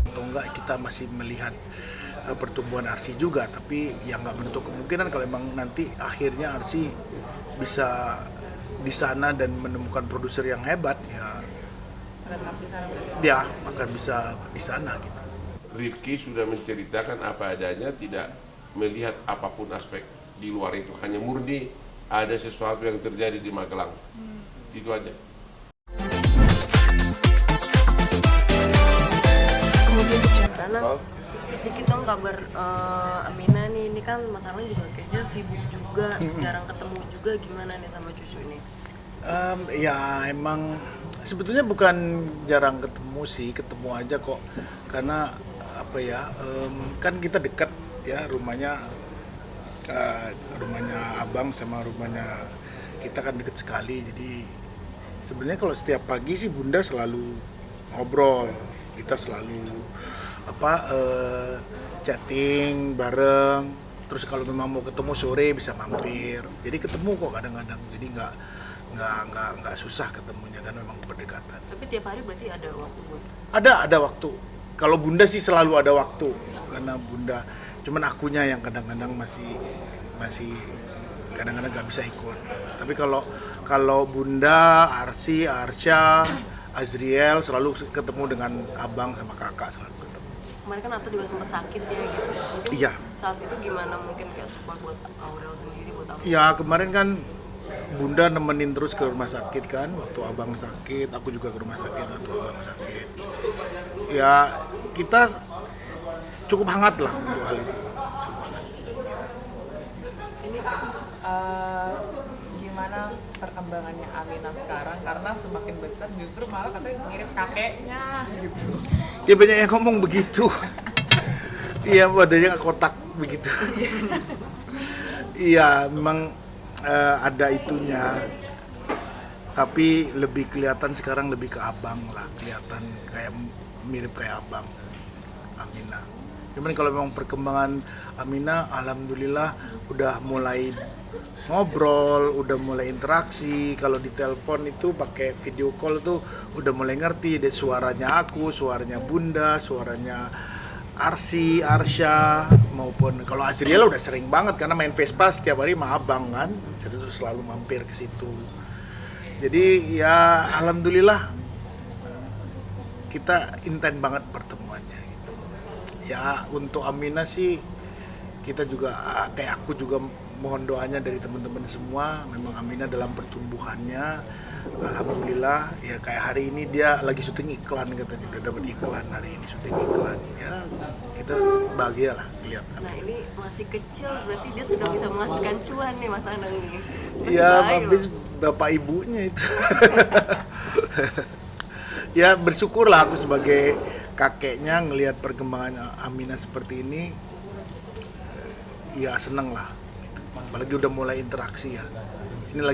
Atau enggak kita masih melihat pertumbuhan Arsy juga, tapi yang nggak menutup kemungkinan kalau emang nanti akhirnya Arsy bisa di sana dan menemukan produser yang hebat, ya dia akan bisa di sana gitu. Rifki sudah menceritakan apa adanya, tidak melihat apapun aspek di luar itu, hanya murni ada sesuatu yang terjadi di Magelang. Itu aja. Sana sedikit dong kabar Amina nih, ini kan Mas Arlan juga kayaknya sibuk juga, jarang ketemu juga, gimana nih sama cucu ini? Ya emang sebetulnya bukan jarang ketemu sih, ketemu aja kok, karena apa ya, kan kita dekat ya, rumahnya abang sama rumahnya kita kan deket sekali, jadi sebenarnya kalau setiap pagi sih bunda selalu ngobrol, kita selalu chatting bareng, terus kalau memang mau ketemu sore bisa mampir, jadi ketemu kok kadang-kadang, jadi nggak susah ketemunya kan, memang berdekatan. Tapi tiap hari berarti ada waktu buat? Ada waktu. Kalau bunda sih selalu ada waktu, karena bunda, cuman akunya yang kadang-kadang masih kadang-kadang nggak bisa ikut. Tapi kalau bunda, Arsy, Arsya, Azriel selalu ketemu dengan abang sama kakak, selalu ketemu. Kemarin kan Atta juga sempat sakit ya gitu. Mungkin Iya. saat itu gimana mungkin kayak support buat Aurel sendiri, buat apa? Ya kemarin kan bunda nemenin terus ke rumah sakit kan, waktu abang sakit, aku juga ke rumah sakit waktu abang sakit. Ya kita cukup hangat lah untuk hal itu. Cukup hangat. Ini Gimana perkembangannya Amina sekarang, karena semakin besar justru malah katanya mirip kakeknya gitu. Ya banyak yang ngomong begitu. Iya, badannya kotak begitu. Iya, memang ada itunya. Tapi lebih kelihatan sekarang lebih ke abang lah, kelihatan kayak mirip kayak abang Amina. Cuman kalau memang perkembangan Amina, alhamdulillah udah mulai ngobrol, udah mulai interaksi. Kalau di telepon itu pakai video call tuh udah mulai ngerti deh, suaranya aku, suaranya bunda, suaranya Arsy, Arsya, maupun kalau Azriel udah sering banget karena main Vespa setiap hari sama abang kan, jadi tuh selalu mampir ke situ. Jadi ya alhamdulillah kita intent banget pertemuannya gitu. Ya untuk Amina sih kita juga kayak aku juga mohon doanya dari teman-teman semua. Memang Amina dalam pertumbuhannya alhamdulillah, ya kayak hari ini dia lagi syuting iklan katanya, udah dapat iklan hari ini, syuting iklan. Ya kita bahagia lah lihat. Nah ini masih kecil, berarti dia sudah bisa menghasilkan cuan nih Mas Anang nih. Ya habis bapak ibunya itu. Ya bersyukurlah aku sebagai kakeknya ngelihat perkembangan Amina seperti ini. Ya seneng lah gitu. Apalagi udah mulai interaksi ya. Ini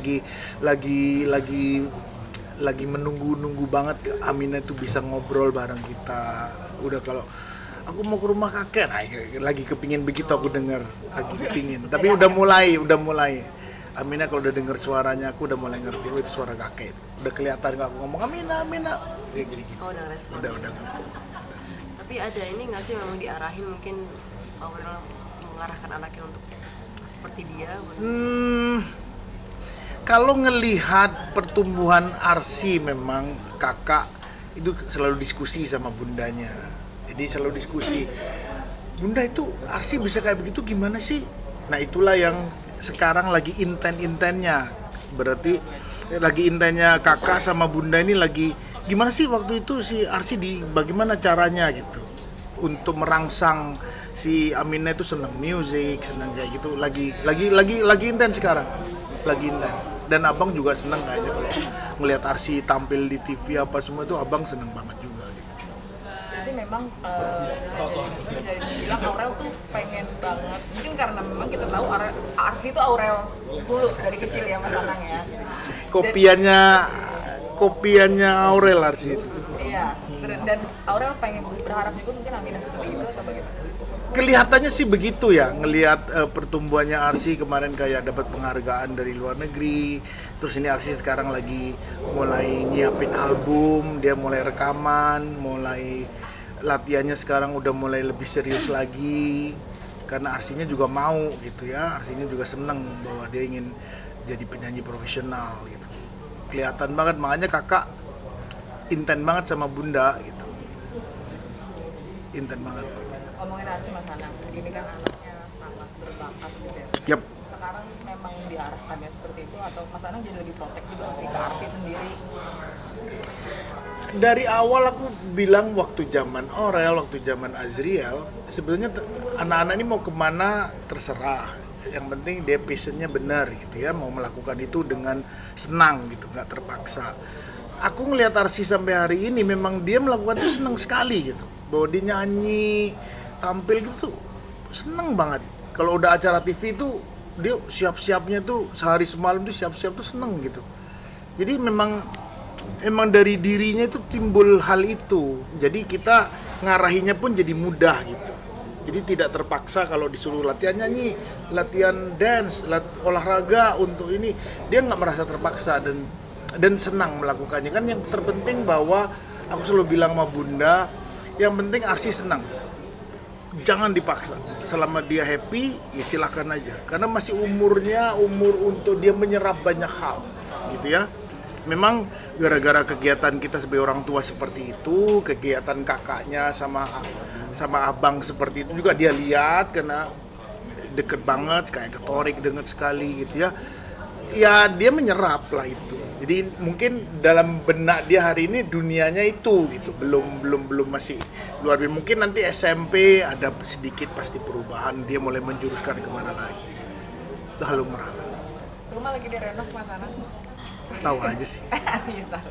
lagi menunggu banget Amina itu bisa ngobrol bareng kita. Udah kalau aku mau ke rumah kakek, nah lagi kepingin begitu, aku dengar lagi kepingin. Tapi udah mulai. Amina kalau udah dengar suaranya aku udah mulai ngerti, oh itu suara kakek. Udah kelihatan kalau aku ngomong Amina, kayak gini. Oh udah respon. Udah. Tapi ada ini nggak sih memang diarahin mungkin Aurel mengarahkan anaknya untuk seperti dia? Kalau ngelihat pertumbuhan Arsy, memang kakak itu selalu diskusi sama bundanya. Jadi selalu diskusi, bunda itu Arsy bisa kayak begitu gimana sih? Nah itulah yang sekarang lagi inten-intennya. Berarti lagi intennya kakak sama bunda ini lagi gimana sih waktu itu si Arsy bagaimana caranya gitu untuk merangsang si Amina itu senang musik, senang kayak gitu. Lagi intens sekarang. Lagi intens. Dan abang juga senang kayaknya kalau ngelihat Arsy tampil di TV apa semua itu, abang senang banget juga gitu. Jadi memang bisa dibilang Aurel tuh pengen banget, mungkin karena memang kita tahu Arsy itu Aurel dulu dari kecil ya Mas Anang ya. Kopiannya Aurel Arsy itu. Iya, dan Aurel pengen berharap juga mungkin Amina seperti itu atau bagaimana? Kelihatannya sih begitu ya, ngelihat pertumbuhannya Arsy kemarin kayak dapat penghargaan dari luar negeri. Terus ini Arsy sekarang lagi mulai nyiapin album, dia mulai rekaman, mulai latihannya sekarang udah mulai lebih serius lagi. Karena Arsy-nya juga mau gitu ya, Arsy-nya juga seneng bahwa dia ingin jadi penyanyi profesional gitu. Kelihatan banget, makanya kakak inten banget sama bunda gitu. Inten banget. Ngomongin Arsy Mas Anang, ini kan anaknya sangat berbakat gitu ya. Yap. Sekarang memang diarahkannya seperti itu atau Mas Anang jadi lebih protek juga sih ke Arsy sendiri? Dari awal aku bilang waktu zaman Aurel, waktu zaman Azriel, sebenarnya anak-anak ini mau kemana terserah. Yang penting dia passionnya benar gitu ya, mau melakukan itu dengan senang gitu, nggak terpaksa. Aku ngelihat Arsy sampai hari ini memang dia melakukan itu senang sekali gitu, bahwa dia nyanyi, tampil gitu tuh seneng banget. Kalau udah acara TV itu dia siap-siapnya tuh sehari semalam tuh siap-siap tuh seneng gitu. Jadi memang dari dirinya itu timbul hal itu. Jadi kita ngarahinya pun jadi mudah gitu. Jadi tidak terpaksa kalau disuruh latihan nyanyi, latihan dance, olahraga untuk ini, dia nggak merasa terpaksa dan senang melakukannya. Kan yang terpenting bahwa aku selalu bilang sama bunda, yang penting Arsy senang. Jangan dipaksa. Selama dia happy, ya silahkan aja. Karena masih umur untuk dia menyerap banyak hal, gitu ya. Memang gara-gara kegiatan kita sebagai orang tua seperti itu, kegiatan kakaknya sama abang seperti itu juga dia lihat karena deket banget, kayak ketorik deket sekali gitu ya. Ya dia menyerap lah itu. Jadi mungkin dalam benak dia hari ini dunianya itu gitu, belum masih luar biasa. Mungkin nanti SMP ada sedikit pasti perubahan, dia mulai menjuruskan kemana lagi. Itu halu merala. Rumah lagi direnov Mas Anang? Tahu aja sih. Iya tahu.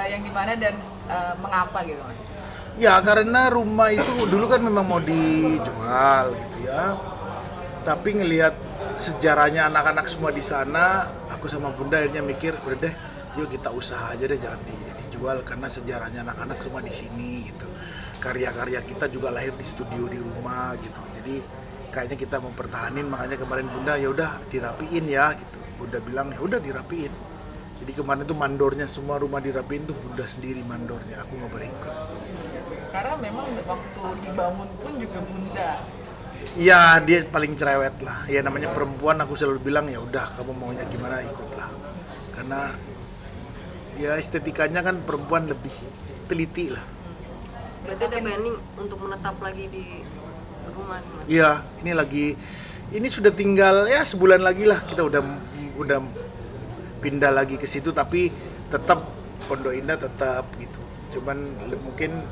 Yang di mana dan mengapa gitu Mas? Ya karena rumah itu dulu kan memang mau dijual gitu ya. Tapi ngelihat sejarahnya anak-anak semua di sana, aku sama bunda akhirnya mikir, udah deh, yuk kita usaha aja deh, jangan dijual karena sejarahnya anak-anak semua di sini gitu. Karya-karya kita juga lahir di studio di rumah gitu. Jadi kayaknya kita mau pertahanin, makanya kemarin bunda ya udah dirapiin ya gitu. Bunda bilang ya udah dirapiin. Jadi kemarin tuh mandornya semua rumah dirapiin tuh bunda sendiri mandornya, aku nggak boleh ikut. Karena memang waktu dibangun pun juga bunda. Ya dia paling cerewet lah. Ya namanya perempuan, aku selalu bilang ya udah kamu maunya gimana ikutlah. Karena ya estetikanya kan perempuan lebih teliti lah. Berarti ada planning untuk menetap lagi di rumah nih Mas? Iya, ini sudah tinggal ya sebulan lagi lah kita udah pindah lagi ke situ, tapi tetap Pondok Indah tetap gitu. Cuman mungkin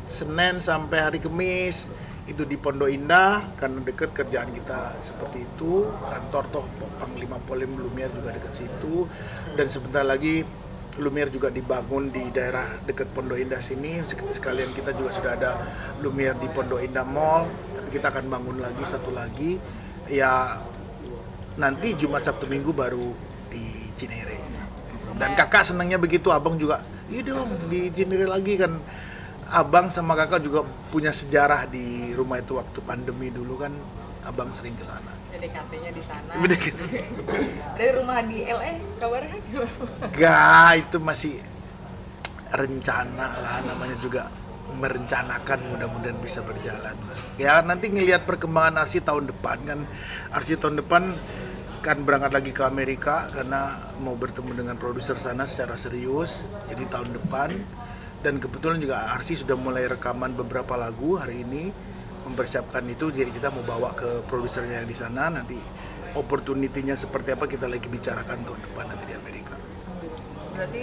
Senin sampai hari Kamis itu di Pondok Indah karena deket kerjaan kita seperti itu, kantor toh Panglima Polim Lumiere juga deket situ, dan sebentar lagi Lumiere juga dibangun di daerah deket Pondok Indah sini. Sekalian kita juga sudah ada Lumiere di Pondok Indah Mall, tapi kita akan bangun lagi satu lagi ya nanti Jumat Sabtu Minggu baru di Cinere. Dan kakak senangnya begitu, abang juga iya dong di Cinere lagi kan. Abang sama kakak juga punya sejarah di rumah itu waktu pandemi dulu kan, abang sering ke sana. PDKT-nya di sana. PDKT. Dari rumah di LA kabarnya gimana? Gak, itu masih rencana lah, namanya juga merencanakan, mudah-mudahan bisa berjalan lah. Ya nanti ngelihat perkembangan Arsy tahun depan kan. Arsy tahun depan kan berangkat lagi ke Amerika karena mau bertemu dengan produser sana secara serius. Jadi tahun depan. Dan kebetulan juga Arsy sudah mulai rekaman beberapa lagu hari ini, mempersiapkan itu, jadi kita mau bawa ke produsernya yang di sana. Nanti opportunity-nya seperti apa kita lagi bicarakan tahun depan nanti di Amerika. Berarti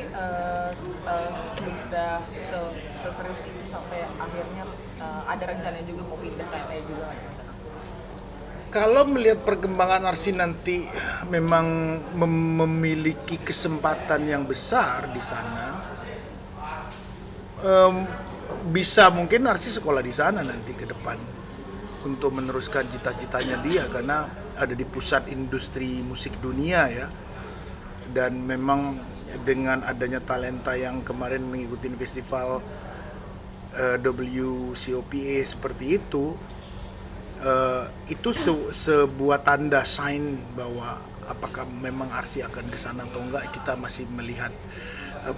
sudah seserius itu sampai akhirnya ada rencana juga mau pindah ke LA juga Mas? Kalau melihat perkembangan Arsy nanti memang memiliki kesempatan yang besar di sana, bisa mungkin Arsy sekolah di sana nanti ke depan untuk meneruskan cita-citanya dia, karena ada di pusat industri musik dunia ya. Dan memang dengan adanya talenta yang kemarin mengikuti festival WCOPA seperti itu sebuah tanda sign bahwa apakah memang ARSI akan ke sana atau enggak, kita masih melihat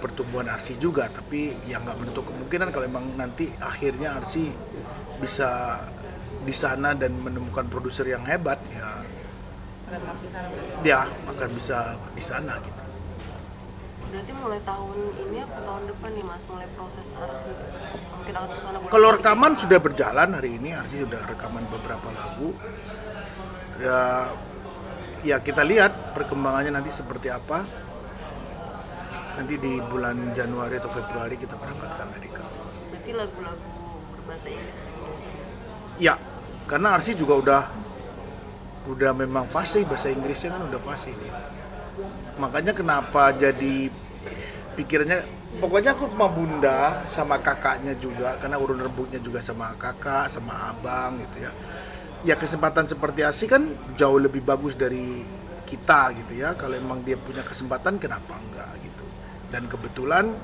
pertumbuhan ARSI juga, tapi ya nggak menutup kemungkinan kalau memang nanti akhirnya ARSI bisa di sana dan menemukan produser yang hebat, ya dia akan bisa di sana gitu. Berarti mulai tahun ini atau tahun depan nih Mas mulai proses ARSI mungkin akan kesana bulan Kalau depan? rekaman sudah berjalan hari ini, ARSI sudah rekaman beberapa lagu. Ya kita lihat perkembangannya nanti seperti apa. Nanti di bulan Januari atau Februari kita berangkat ke Amerika. Berarti lagu-lagu berbahasa Inggris. Ya, karena ARSI juga udah memang fasih, bahasa Inggrisnya kan udah fasih dia. Makanya kenapa jadi pikirannya, pokoknya aku sama bunda, sama kakaknya juga, karena urun rembuknya juga sama kakak, sama abang gitu ya. Ya kesempatan seperti ARSI kan jauh lebih bagus dari kita gitu ya. Kalau emang dia punya kesempatan, kenapa enggak gitu. Dan kebetulan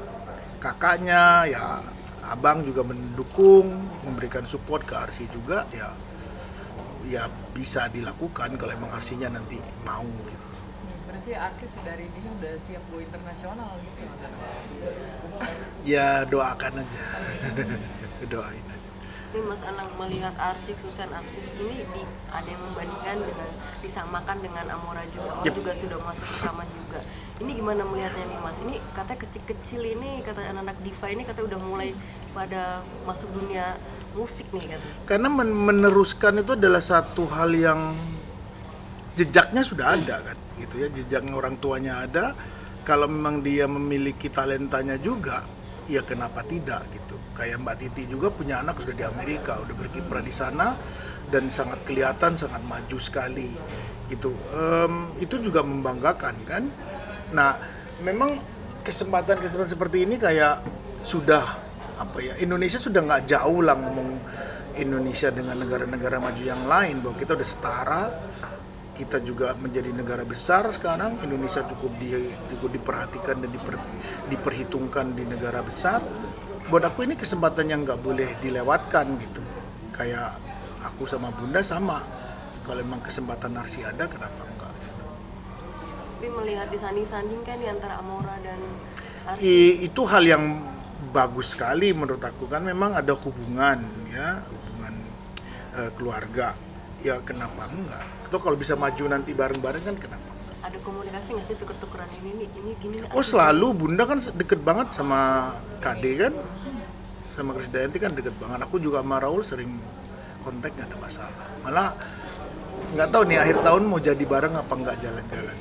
kakaknya, ya abang juga mendukung, memberikan support ke ARSI juga, ya bisa dilakukan kalau emang ARSI-nya nanti mau gitu. Berarti ARSI dari ini udah siap go internasional gitu. Ya doakan aja. Doain aja. Ini Mas Anang melihat ARSI, sukses ARSI ini ada yang membandingkan dengan disamakan dengan Amora juga. Orang juga sudah masuk rekaman juga. Ini gimana melihatnya nih Mas? Ini katanya kecil-kecil ini, kata anak-anak diva ini katanya udah mulai pada masuk dunia musik nih katanya. Karena meneruskan itu adalah satu hal yang jejaknya sudah ada kan, gitu ya, jejaknya orang tuanya ada. Kalau memang dia memiliki talentanya juga, ya kenapa tidak gitu. Kayak Mbak Titi juga punya anak sudah di Amerika, udah berkiprah di sana dan sangat kelihatan sangat maju sekali gitu. Itu juga membanggakan kan. Nah, memang kesempatan seperti ini kayak sudah Indonesia sudah nggak jauh lah ngomong Indonesia dengan negara-negara maju yang lain, bahwa kita udah setara, kita juga menjadi negara besar sekarang. Indonesia cukup diperhatikan dan diperhitungkan di negara besar. Buat aku ini kesempatan yang nggak boleh dilewatkan gitu. Kayak aku sama bunda sama, kalau memang kesempatan ARSI ada, kenapa enggak gitu. Tapi melihat disanding-sandingkan nih antara Amora dan ARSI. Itu hal yang bagus sekali menurut aku, kan memang ada hubungan keluarga, ya kenapa enggak. Atau kalau bisa maju nanti bareng-bareng kan kenapa enggak. Ada komunikasi nggak sih tuker-tukeran ini gini Oh selalu, bunda kan deket banget sama KD kan, sama Krisdayanti kan deket banget. Aku juga sama Raul sering kontak, nggak ada masalah. Malah nggak tahu nih akhir tahun mau jadi bareng apa enggak jalan-jalan.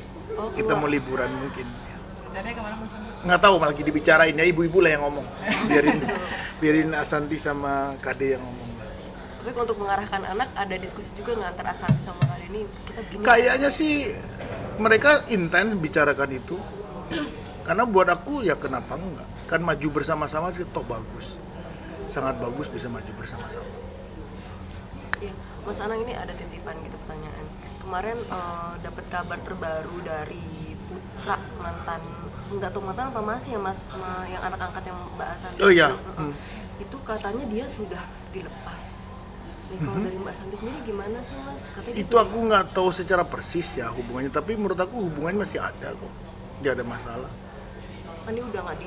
Kita mau liburan mungkin ya. Rencananya kemana Mas? Nggak tahu, malah lagi dibicarain ya, ibu-ibu lah yang ngomong. Biarin Asanti sama KD yang ngomong. Tapi untuk mengarahkan anak ada diskusi juga nggak antara Asanti sama kali ini kita gini. Kayaknya sih mereka intens bicarakan itu. Karena buat aku ya kenapa enggak? Kan maju bersama-sama sih toh bagus. Sangat bagus bisa maju bersama-sama. Iya, Mas Anang ini ada titipan gitu pertanyaan. Kemarin dapat kabar terbaru dari Putra, nggak tahu mantan apa masih ya Mas, yang anak angkat yang Mbak Asanti. Oh iya. Itu katanya dia sudah dilepas. Nih kalau dari Mbak Santi sendiri gimana sih Mas? Katanya dia Itu aku nggak tahu secara persis ya hubungannya, tapi menurut aku hubungannya masih ada kok. Nggak ada masalah. kan dia udah nggak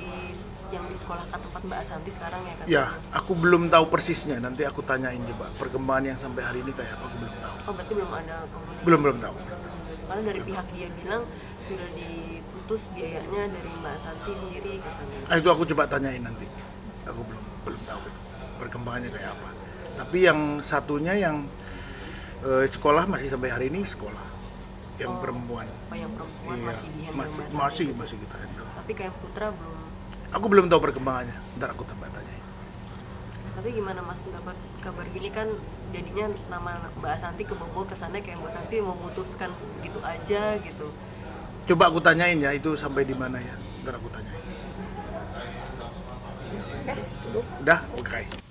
yang di sekolah tempat Mbak Asanti sekarang ya katanya. Ya, aku belum tahu persisnya. Nanti aku tanyain coba perkembangan yang sampai hari ini kayak apa, aku belum tahu. Oh berarti belum ada komunikasi. Belum tahu. Karena dari pihak dia bilang sudah diputus biayanya dari Mbak Asanti sendiri katanya. Itu aku coba tanyain nanti. Aku belum tahu itu perkembangannya kayak apa. Tapi yang satunya yang sekolah masih sampai hari ini sekolah. Yang perempuan. Oh yang perempuan Iya, masih di handle masih kita handle. Tapi kayak Putra belum. Aku belum tahu perkembangannya. Ntar aku tambah tanyain. Tapi gimana Mas mendapat kabar gini kan jadinya nama Mbak Asanti kebawa kesannya kayak Mbak Asanti memutuskan gitu aja gitu. Coba aku tanyain ya itu sampai di mana ya. Ntar aku tanyain. Udah, oke.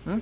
Hmm?